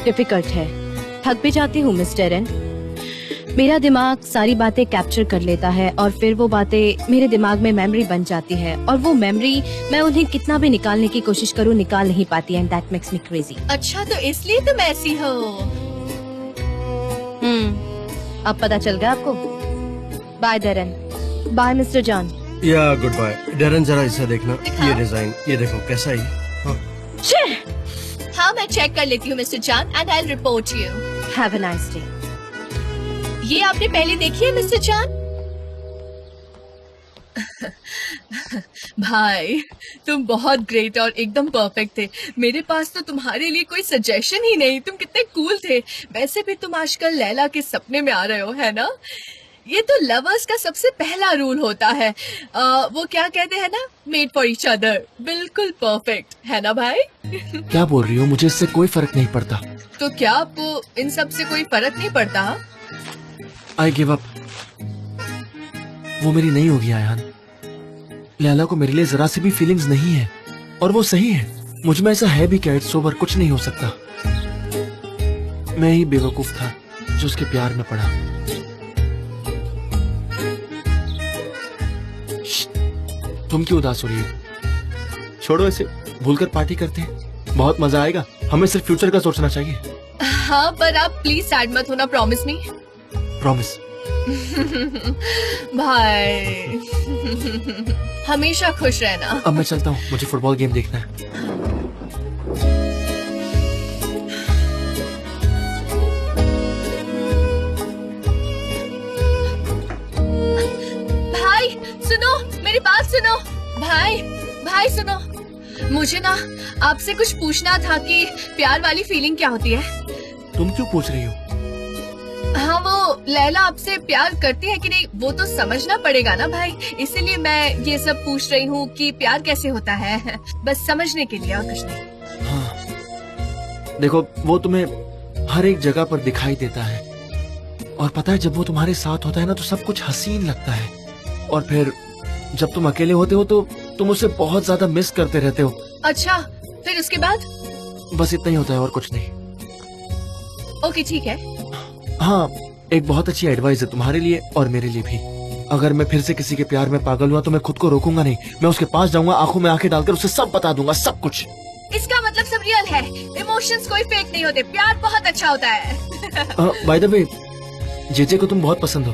डिफिकल्ट है, थक भी जाती हूँ मिस्टर एन। मेरा दिमाग सारी बातें कैप्चर कर लेता है और फिर वो बातें मेरे दिमाग में मेमोरी बन जाती है, और वो मेमोरी मैं उन्हें कितना भी निकालने की कोशिश करूँ, निकाल नहीं पाती, and that makes me crazy. अच्छा, तो इसलिए तुम ऐसी हो। अब पता चल गया आपको। Bye Darren. Bye mister John. Yeah good bye. Darren, जरा इसे देखना, ये डिजाइन, ये देखो कैसा है। हाँ, मैं चेक कर लेती हूँ mister John, and I will report you. Have a nice day. ये आपने पहले देखी है मिस्टर जॉन? भाई, तुम बहुत ग्रेट और एकदम परफेक्ट थे। मेरे पास तो तुम्हारे लिए कोई सजेशन ही नहीं, तुम कितने कूल थे। वैसे भी तुम आजकल लैला के सपने में आ रहे हो, है ना? ये तो लवर्स का सबसे पहला रूल होता है। वो क्या कहते हैं ना, मेड फॉर ईच अदर। बिल्कुल परफेक्ट, है ना भाई? क्या बोल रही हो? मुझे इससे कोई फर्क नहीं पड़ता। तो क्या आपको इन सब से कोई फर्क नहीं पड़ता? I give up. वो मेरी नहीं होगी आयान। लैला को मेरे लिए जरा सी भी फीलिंग्स नहीं है, और वो सही है। मुझ में ऐसा है भी क्या, इट्स ओवर, कुछ नहीं हो सकता। मैं ही बेवकूफ था जो उसके प्यार में पड़ा। तुम क्यों उदास हो रही हो? छोड़ो इसे, भूलकर पार्टी करते हैं, बहुत मजा आएगा। हमें सिर्फ फ्यूचर का सोचना चाहिए। हाँ, पर आप प्लीज सैड मत होना, प्रॉमिस मी। प्रॉमिस। भाई हमेशा खुश रहना। अब मैं चलता हूँ, मुझे फुटबॉल गेम देखना है। भाई सुनो, मेरी बात सुनो। भाई सुनो, मुझे ना आपसे कुछ पूछना था कि प्यार वाली फीलिंग क्या होती है। तुम क्यों पूछ रही हो? हाँ, वो लैला आपसे प्यार करती है कि नहीं वो तो समझना पड़ेगा ना भाई, इसीलिए मैं ये सब पूछ रही हूँ कि प्यार कैसे होता है, बस समझने के लिए, और कुछ नहीं। हाँ, देखो वो तुम्हें हर एक जगह पर दिखाई देता है, और पता है जब वो तुम्हारे साथ होता है ना तो सब कुछ हसीन लगता है, और फिर जब तुम अकेले होते हो तो तुम उसे बहुत ज्यादा मिस करते रहते हो। अच्छा, फिर उसके बाद? बस इतना ही होता है और कुछ नहीं। ओके ठीक है। हाँ, एक बहुत अच्छी एडवाइस है तुम्हारे लिए और मेरे लिए भी। अगर मैं फिर से किसी के प्यार में पागल हुआ तो मैं खुद को रोकूंगा नहीं, मैं उसके पास जाऊंगा, आंखों में आंखें डालकर उसे सब बता दूंगा, सब कुछ। इसका मतलब सब रियल है, इमोशंस कोई फेक नहीं होते, प्यार बहुत अच्छा होता है। बाय द वे, जेजे को तुम बहुत पसंद हो।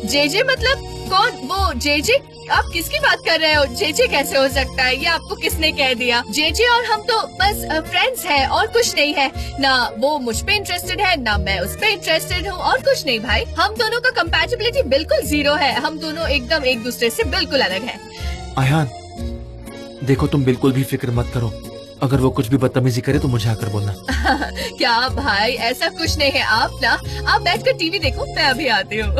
जेजे मतलब कौन? वो जेजे? आप किसकी बात कर रहे हो? जेजे कैसे हो सकता है? ये आपको किसने कह दिया? जेजे और हम तो बस फ्रेंड्स हैं और कुछ नहीं है ना। वो मुझ पे इंटरेस्टेड है ना मैं उस पे इंटरेस्टेड हूँ, और कुछ नहीं भाई। हम दोनों का कंपैटिबिलिटी बिल्कुल 0 है, हम दोनों एकदम एक दूसरे से बिल्कुल अलग हैं। आयान देखो, तुम बिल्कुल भी फिक्र मत करो, अगर वो कुछ भी बदतमीजी करे तो मुझे आकर बोलना। क्या भाई, ऐसा कुछ नहीं है। आप बैठकर टीवी देखो, मैं अभी आती हूँ।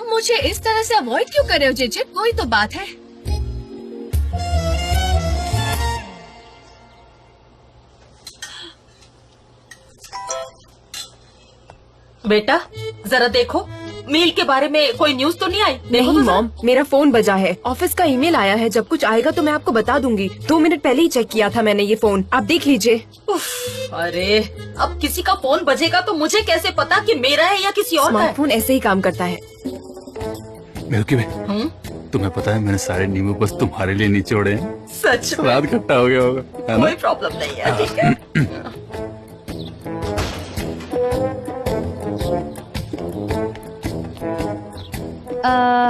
मुझे इस तरह से अवॉइड क्यों कर रहे हो जेजे? कोई तो बात है। बेटा जरा देखो, मेल के बारे में कोई न्यूज तो नहीं आई? देखो नहीं तो मॉम, मेरा फोन बजा है, ऑफिस का ईमेल आया है, जब कुछ आएगा तो मैं आपको बता दूंगी। 2 मिनट पहले ही चेक किया था मैंने ये फोन, आप देख लीजिए। अरे अब किसी का फोन बजेगा तो मुझे कैसे पता कि मेरा है या किसी और का है? स्मार्टफोन ऐसे ही काम करता है। मिल्की में तुम्हें पता है मैंने सारे नींबू बस तुम्हारे लिए निचोड़े हैं। सच में? स्वाद खट्टा हो गया होगा, है ना? कोई प्रॉब्लम नहीं है, ठीक है।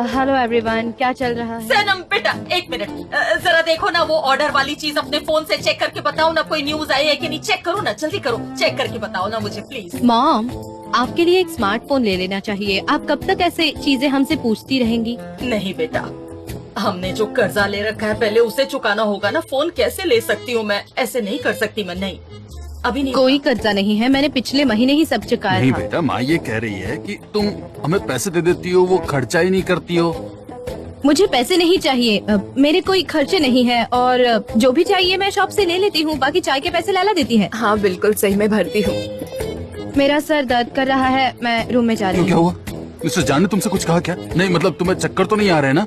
हेलो एवरीवन, क्या चल रहा है? सनम बेटा एक मिनट, जरा देखो ना वो ऑर्डर वाली चीज अपने फोन से चेक करके बताओ ना, कोई न्यूज आई है कि नहीं, चेक करो ना, जल्दी करो, चेक करके बताओ ना मुझे प्लीज। मॉम, आपके लिए एक स्मार्टफोन ले लेना चाहिए। आप कब तक ऐसे चीजें हमसे पूछती रहेंगी? नहीं बेटा, हमने जो कर्जा ले रखा है पहले उसे चुकाना होगा ना। फोन कैसे ले सकती हूँ मैं? ऐसे नहीं कर सकती मैं, नहीं अभी नहीं। कोई कर्जा नहीं है, मैंने पिछले महीने ही सब चुकाया नहीं था। बेटा, माँ ये कह रही है कि तुम हमें पैसे दे देती हो, वो खर्चा ही नहीं करती हो। मुझे पैसे नहीं चाहिए, मेरे कोई खर्चे नहीं है, और जो भी चाहिए मैं शॉप से ले लेती हूँ, बाकी चाय के पैसे लाला देती है। हाँ बिल्कुल सही, मैं भरती हूँ। मेरा सर दर्द कर रहा है, मैं रूम में जा रही क्या हूँ। हुआ? मिस्टर जान ने तुमसे कुछ कहा क्या? नहीं मतलब तुम्हें चक्कर तो नहीं आ रहे ना?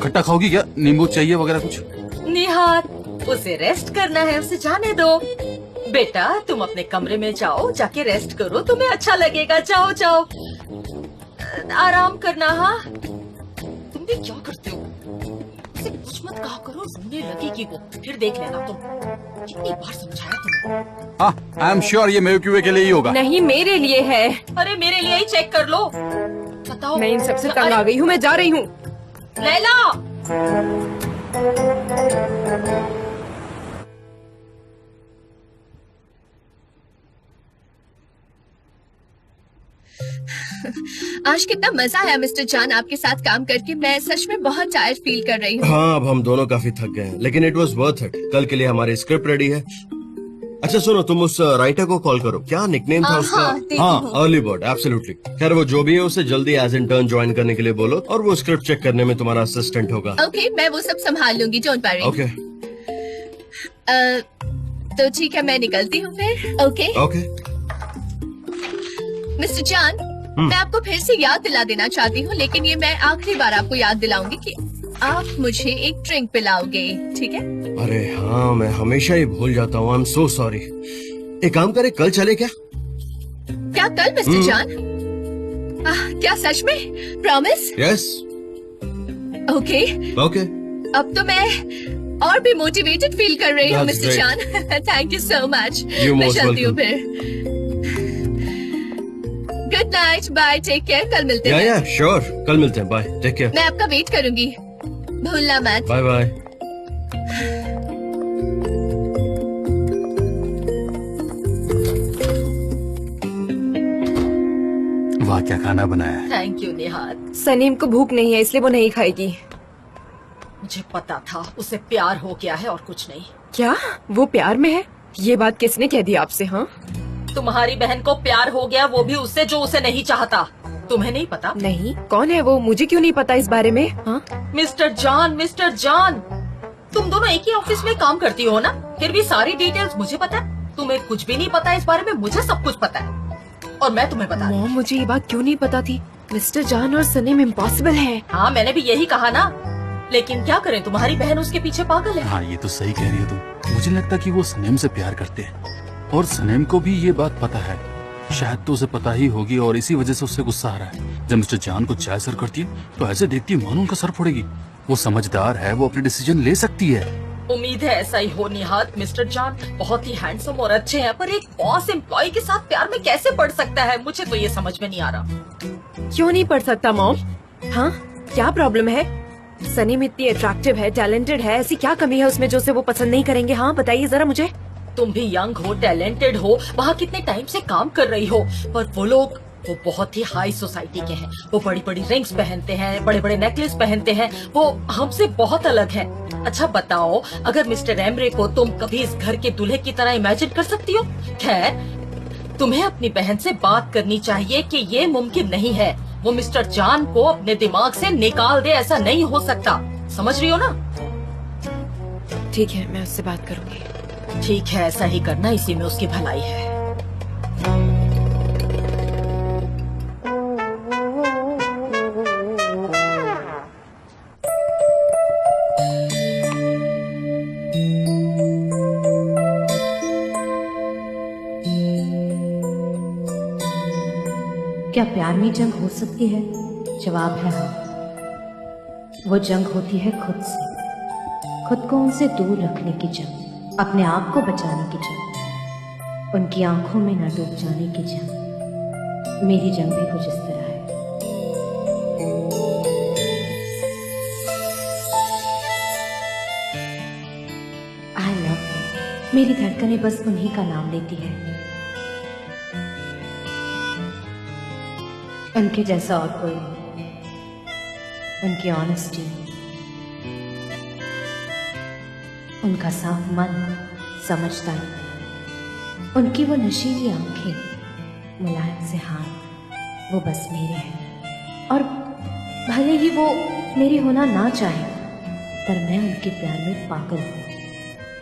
खट्टा खाओगी क्या? नींबू चाहिए वगैरह कुछ? निहार, उसे रेस्ट करना है, उसे जाने दो। बेटा तुम अपने कमरे में जाओ, जाके रेस्ट करो, तुम्हें अच्छा लगेगा। जाओ जाओ, आराम करना। हाँ तुम भी क्या करते हो? उसे कुछ मत कहा करो, रोने लगेगी वो, फिर देख लेना तुम। कितनी बार समझाया तुम्हें? हाँ, आई एम श्योर ये मेवक्यूए के लिए ही होगा। नहीं मेरे लिए है। अरे मेरे लिए ही चेक कर लो, बताओ। मैं इन सबसे तंग आ गई हूँ, मैं जा रही हूँ। लैला आज कितना मजा आया मिस्टर जान आपके साथ काम करके। मैं सच में बहुत टायर्ड फील कर रही हूँ। हाँ, अब हम दोनों काफी थक गए हैं, लेकिन इट वॉज वर्थ इट। कल के लिए हमारी स्क्रिप्ट रेडी है। अच्छा सुनो, तुम उस राइटर को कॉल करो। क्या निकनेम था उसका? हाँ, अर्ली बर्ड, एब्सोल्युटली। खैर वो जो भी है उसे जल्दी एज इंटर्न ज्वाइन करने के लिए बोलो, और वो स्क्रिप्ट चेक करने में तुम्हारा असिस्टेंट होगा। ओके, मैं वो सब संभाल लूंगी, डोंट वरी। ओके तो ठीक है, मैं निकलती हूँ फिर। Okay okay. मिस्टर जान, मैं आपको फिर से याद दिला देना चाहती हूँ, लेकिन ये मैं आखिरी बार आपको याद दिलाऊंगी कि आप मुझे एक ड्रिंक पिलाओगे, ठीक है? अरे हाँ, मैं हमेशा ही भूल जाता हूँ। I am so sorry. एक काम करे, कल चले क्या? क्या कल मिस्टर जान? क्या सच में? प्रॉमिस? यस। Okay okay. अब तो मैं और भी मोटिवेटेड फील कर रही हूँ mister John. Thank you so much. मैं चलती हूँ फिर। Good night, bye, take care. कल मिलते हैं। या श्योर, कल मिलते हैं। Bye, take care. मैं आपका वेट करूंगी, भूलना मत। Bye bye. वाह, क्या खाना बनाया है। थैंक यू निहाल। सनीम को भूख नहीं है इसलिए वो नहीं खाएगी। मुझे पता था उसे प्यार हो गया है और कुछ नहीं। क्या वो प्यार में है? ये बात किसने कह दी आपसे? हाँ, तुम्हारी बहन को प्यार हो गया, वो भी उससे जो उसे नहीं चाहता। तुम्हें नहीं पता? नहीं, कौन है वो? मुझे क्यों नहीं पता इस बारे में? हाँ? मिस्टर जान, मिस्टर जान, तुम दोनों एक ही ऑफिस में काम करती हो ना, फिर भी सारी डिटेल्स मुझे पता है। तुम्हें कुछ भी नहीं पता इस बारे में, मुझे सब कुछ पता है और मैं तुम्हें बता रही हूँ। मॉम, मुझे ये बात क्यों नहीं पता थी? मिस्टर जान और सनीम इम्पॉसिबल है। हाँ, मैंने भी यही कहा ना, लेकिन क्या करें, तुम्हारी बहन उसके पीछे पागल है। हाँ, ये तो सही कह रही हो तुम। मुझे लगता कि वो सनेम से प्यार करते हैं और सनेम को भी ये बात पता है। शायद तो उसे पता ही होगी और इसी वजह से उससे गुस्सा आ रहा है। जब मिस्टर जान को चाय सर्व करती है तो ऐसे देखती है मानो उनका सर फोड़ेगी। वो समझदार है, वो अपने डिसीजन ले सकती है। उम्मीद है ऐसा ही हो निहाल। मिस्टर जान बहुत ही हैंडसम और अच्छे हैं, पर एक बॉस एम्प्लॉय के साथ प्यार में कैसे पड़ सकता है? मुझे तो ये समझ में नहीं आ रहा। क्यों नहीं पढ़ सकता मॉम? हाँ, क्या प्रॉब्लम है? सनीम इतनी अट्रैक्टिव है, टैलेंटेड है, ऐसी क्या कमी है उसमें जो उसे वो पसंद नहीं करेंगे? हाँ बताइए जरा मुझे। तुम भी यंग हो, टैलेंटेड हो, वहाँ कितने टाइम से काम कर रही हो, पर वो लोग वो बहुत ही हाई सोसाइटी के हैं। वो बड़ी बड़ी रिंग्स पहनते हैं, बड़े बड़े नेकलेस पहनते हैं, वो हमसे बहुत अलग है। अच्छा बताओ, अगर मिस्टर एमरे को तुम कभी इस घर के दूल्हे की तरह इमेजिन कर सकती हो? खैर, तुम्हें अपनी बहन से बात करनी चाहिए कि ये मुमकिन नहीं है। वो मिस्टर जान को अपने दिमाग से निकाल दे, ऐसा नहीं हो सकता। समझ रही हो ना? ठीक है, मैं उससे बात करूंगी। ठीक है, ऐसा ही करना, इसी में उसकी भलाई है। क्या प्यार में जंग हो सकती है? जवाब है हाँ। वो जंग होती है खुद से, खुद को उनसे दूर रखने की जंग, अपने आप को बचाने की जंग, उनकी आंखों में न डूब जाने की जंग। मेरी जंग भी कुछ इस तरह है। आई लव, मेरी धड़कनें बस उन्हीं का नाम लेती है। उनके जैसा और कोई नहीं। उनकी ऑनेस्टी, उनका साफ मन, समझदारी, उनकी वो नशीली आंखें, मुलायम से हाथ, वो बस मेरे हैं। और भले ही वो मेरी होना ना चाहे, पर मैं उनके प्यार में पागल हूँ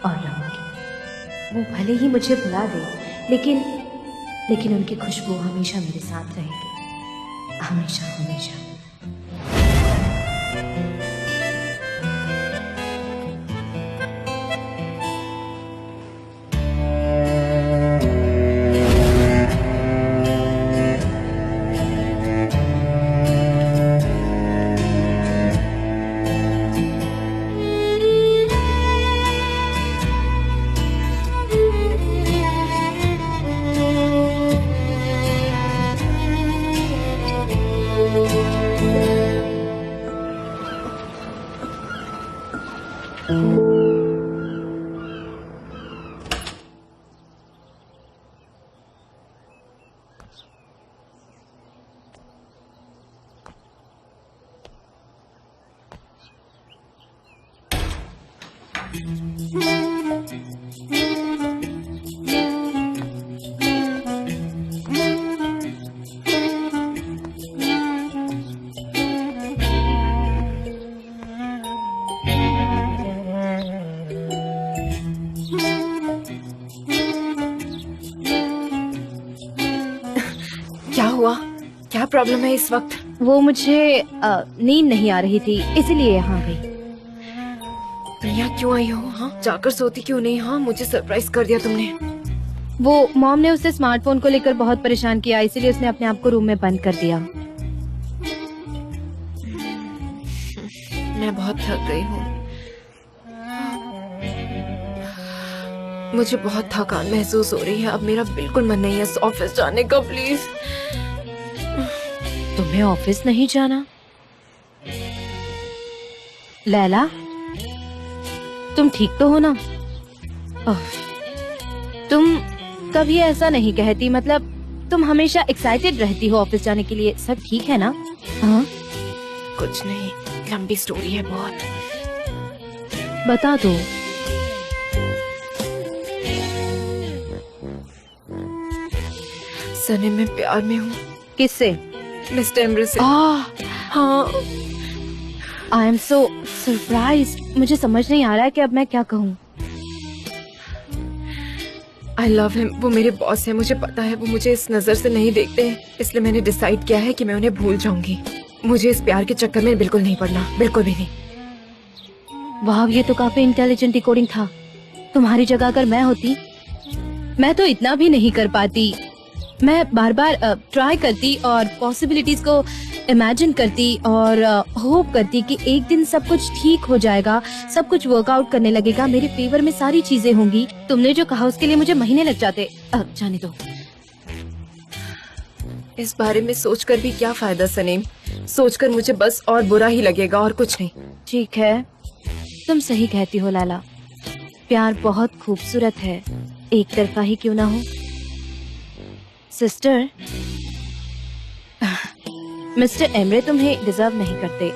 और रहूंगी। वो भले ही मुझे भुला दे, लेकिन उनकी खुशबू हमेशा मेरे साथ रहेगी, हमेशा हमेशा। क्या हुआ? क्या प्रॉब्लम है इस वक्त? वो मुझे नींद नहीं आ रही थी, इसीलिए यहाँ गई। तुम यहाँ क्यों आई हो? हाँ, जाकर सोती क्यों नहीं? हाँ, मुझे सरप्राइज कर दिया तुमने। वो मॉम ने उसे स्मार्टफोन को लेकर बहुत परेशान किया, इसीलिए उसने अपने आप को रूम में बंद कर दिया। मैं बहुत थक गई हूँ। मुझे बहुत थकान महसूस हो रही है। अब मेरा बिल्कुल मन नहीं है ऑफिस जाने का। प्लीज। तुम्हें ऑफिस नहीं जाना? लैला, तुम ठीक तो हो ना? तुम कभी ऐसा नहीं कहती, मतलब तुम हमेशा एक्साइटेड रहती हो ऑफिस जाने के लिए। सब ठीक है ना? हाँ, कुछ नहीं, लंबी स्टोरी है बहुत। बता दो। सने, मैं प्यार में हूँ। किससे? मिस्टर एम्ब्रे से। हाँ। I am so surprise. मुझे समझ नहीं आ रहा है कि अब मैं क्या कहूँ। I love him. वो मेरे बॉस है, मुझे पता है। वो मुझे इस नजर से नहीं देखते, इसलिए मैंने डिसाइड किया है कि मैं उन्हें भूल जाऊंगी। मुझे इस प्यार के चक्कर में बिल्कुल नहीं पड़ना, बिल्कुल भी नहीं। वाह, ये तो काफी इंटेलिजेंट डिकोडिंग था। तुम्हारी जगह अगर मैं होती, मैं तो इतना भी नहीं कर पाती। मैं बार बार ट्राई करती और पॉसिबिलिटीज को इमेजिन करती और होप करती कि एक दिन सब कुछ ठीक हो जाएगा, सब कुछ वर्कआउट करने लगेगा, मेरे फेवर में सारी चीजें होंगी। तुमने जो कहा उसके लिए मुझे महीने लग जाते। जाने दो। इस बारे में सोचकर भी क्या फायदा सनीम? सोचकर मुझे बस और बुरा ही लगेगा और कुछ नहीं। ठीक है, तुम सही कहती हो लैला। प्यार बहुत खूबसूरत है, एक तरफा ही क्यों ना हो। सिस्टर, मिस्टर एमरे तुम्हें डिजर्व नहीं करते।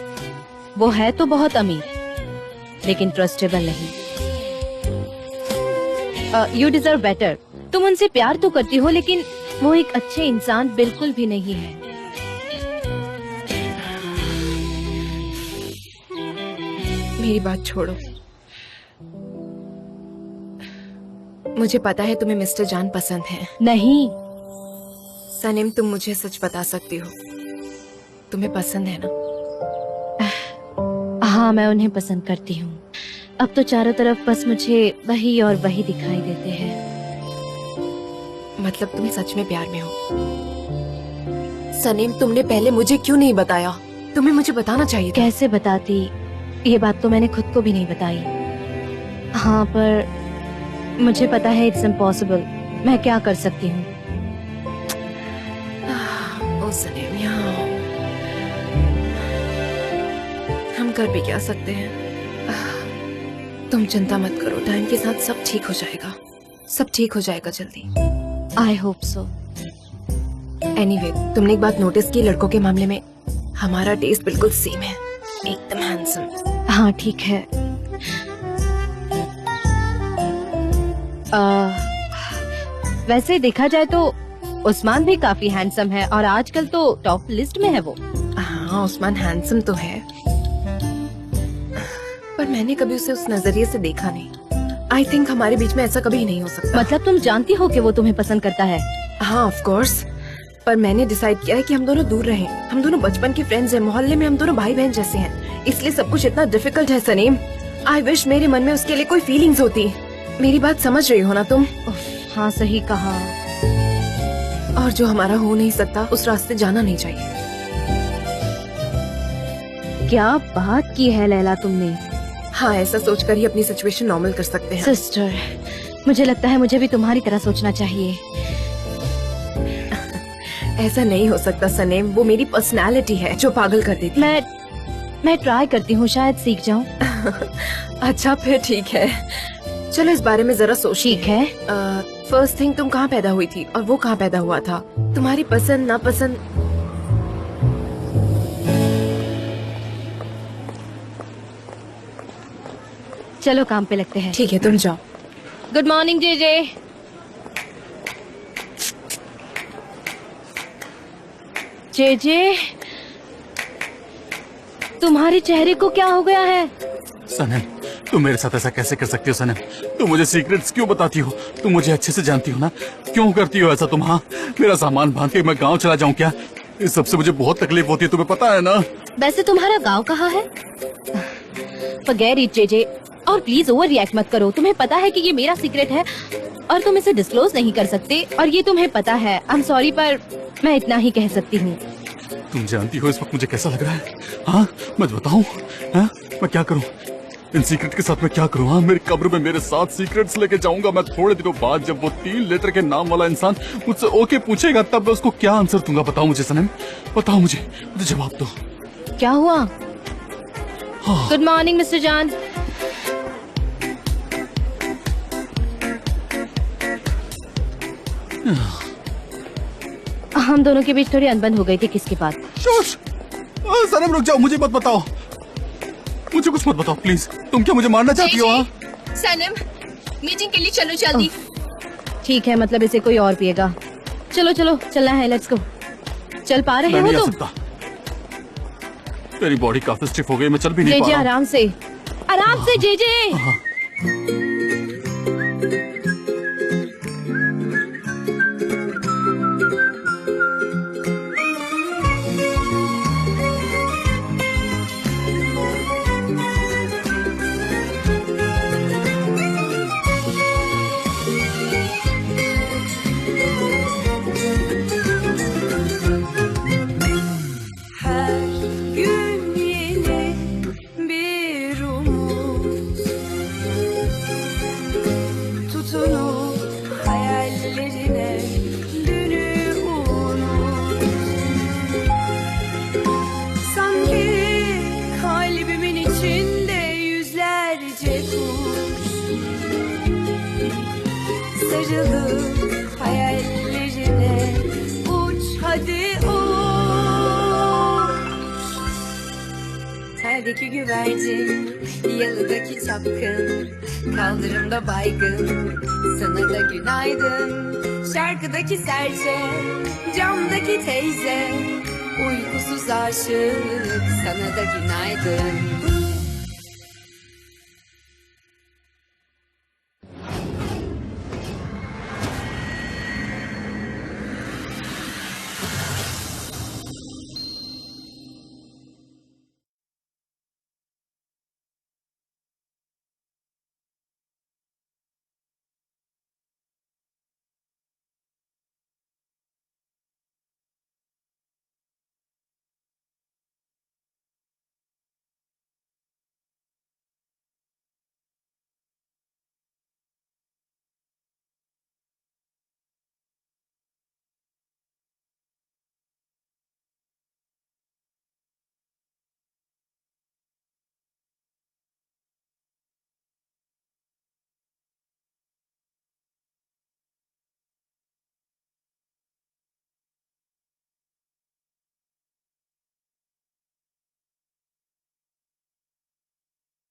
वो है तो बहुत अमीर, लेकिन ट्रस्टेबल नहीं। You deserve better. तुम उनसे प्यार तो करती हो, लेकिन वो एक अच्छे इंसान बिल्कुल भी नहीं है। मेरी बात छोड़ो। मुझे पता है तुम्हें मिस्टर जान पसंद है। नहीं सनीम, तुम मुझे सच बता सकती हो, तुम्हें पसंद है ना? हाँ, मैं उन्हें पसंद करती हूँ। अब तो चारों तरफ बस मुझे वही और वही दिखाई देते हैं। मतलब तुम सच में प्यार में हो? सनीम, तुमने पहले मुझे क्यों नहीं बताया? तुम्हें मुझे बताना चाहिए था। कैसे बताती? ये बात तो मैंने खुद को भी नहीं बताई। हाँ, पर मुझे पता है इट्स इम्पॉसिबल। मैं क्या कर सकती हूँ? ओ सनीम, यहाँ आओ। हम कर भी क्या सकते हैं? तुम चिंता मत करो, टाइम के साथ सब ठीक हो जाएगा। सब ठीक हो जाएगा जल्दी। I hope so. एनीवे, तुमने एक बात नोटिस की, लड़कों के मामले में हमारा टेस्ट बिल्कुल सेम है, एकदम हैंडसम। हाँ, ठीक है। वैसे देखा जाए तो उस्मान भी काफी हैंडसम है और आजकल तो टॉप लिस्ट में है वो। हाँ, उस्मान हैंडसम तो है, पर मैंने कभी उसे उस नजरिए से देखा नहीं। आई थिंक हमारे बीच में ऐसा कभी नहीं हो सकता। मतलब तुम जानती हो कि वो तुम्हें पसंद करता है? हाँ, ऑफ कोर्स, पर मैंने डिसाइड किया है कि हम दोनों दूर रहें। हम दोनों बचपन के फ्रेंड्स हैं, मोहल्ले में हम दोनों भाई बहन जैसे हैं, इसलिए सब कुछ इतना डिफिकल्ट है सनीम। आई विश मेरे मन में उसके लिए कोई फीलिंग्स होती। मेरी बात समझ रही हो ना तुम? हाँ, सही कहा। और जो हमारा हो नहीं सकता, उस रास्ते जाना नहीं चाहिए। क्या बात की है लैला तुमने। हाँ, ऐसा सोचकर ही अपनी सिचुएशन नॉर्मल कर सकते हैं। सिस्टर, मुझे लगता है मुझे भी तुम्हारी तरह सोचना चाहिए। ऐसा नहीं हो सकता सनीम, वो मेरी पर्सनालिटी है जो पागल कर देती है। मैं ट्राई करती हूँ, शायद सीख जाऊँ। अच्छा, फिर ठीक है, चलो इस बारे में जरा सोच। ठीक है। फर्स्ट थिंग, तुम कहाँ पैदा हुई थी और वो कहाँ पैदा हुआ था? तुम्हारी पसंद नापसंद। चलो काम पे लगते हैं। ठीक है, तुम जाओ। Good morning JJ. जेजे, तुम्हारे चेहरे को क्या हो गया है? सनम, तुम मेरे साथ ऐसा कैसे कर सकती हो सनम? तुम मुझे सीक्रेट्स क्यों बताती हो? तुम मुझे अच्छे से जानती हो ना, क्यों करती हो ऐसा तुम? हाँ, मेरा सामान बांध के मैं गांव चला जाऊं क्या? इस सबसे मुझे बहुत तकलीफ होती है, तुम्हें पता है ना? वैसे तुम्हारा गांव कहाँ है? Forget it, JJ. और प्लीज ओवर रिएक्ट मत करो। तुम्हें पता है कि ये मेरा सीक्रेट है और तुम इसे डिस्क्लोज नहीं कर सकते, और ये तुम्हें पता है। आई एम सॉरी, पर मैं इतना ही कह सकती हूँ। तुम जानती हो इस वक्त मुझे कैसा लग रहा है? हाँ, मैं बताऊं? हाँ, मैं क्या करूं? इन सीक्रेट के साथ मैं क्या करूं? हाँ, मेरी कब्र में मेरे 7 सीक्रेट्स लेके जाऊंगा मैं थोड़े दिनों बाद। जब वो 3 लेटर के नाम वाला इंसान मुझसे ओके पूछेगा, तब मैं उसको क्या आंसर दूंगा? बताओ मुझे सनम, बताओ मुझे जवाब दो। क्या हुआ? गुड मॉर्निंग मिस्टर जान। हम दोनों के बीच थोड़ी अनबन हो गई थी किसके बात? शोश! सनम रुक जाओ, मुझे मत बताओ, मुझे कुछ मत बताओ प्लीज। तुम क्या मुझे मारना चाहती हो? सनम, मीटिंग के लिए चलो जल्दी। ठीक है, मतलब इसे कोई और पिएगा। चलो चलो, चलना है, लेट्स गो। चल पा रहे हो तुम? तेरी बॉडी काफी स्टिफ हो गई, मैं चल भी नहीं पा रहा हूं। आराम से, आराम से JJ. Sarılıp hayallerine uç hadi uç. Terdeki güvercin, yalıdaki çapkın, kaldırımda baygın, sana da günaydın. Şarkıdaki serçe, camdaki teyze, uykusuz aşık, sana da günaydın.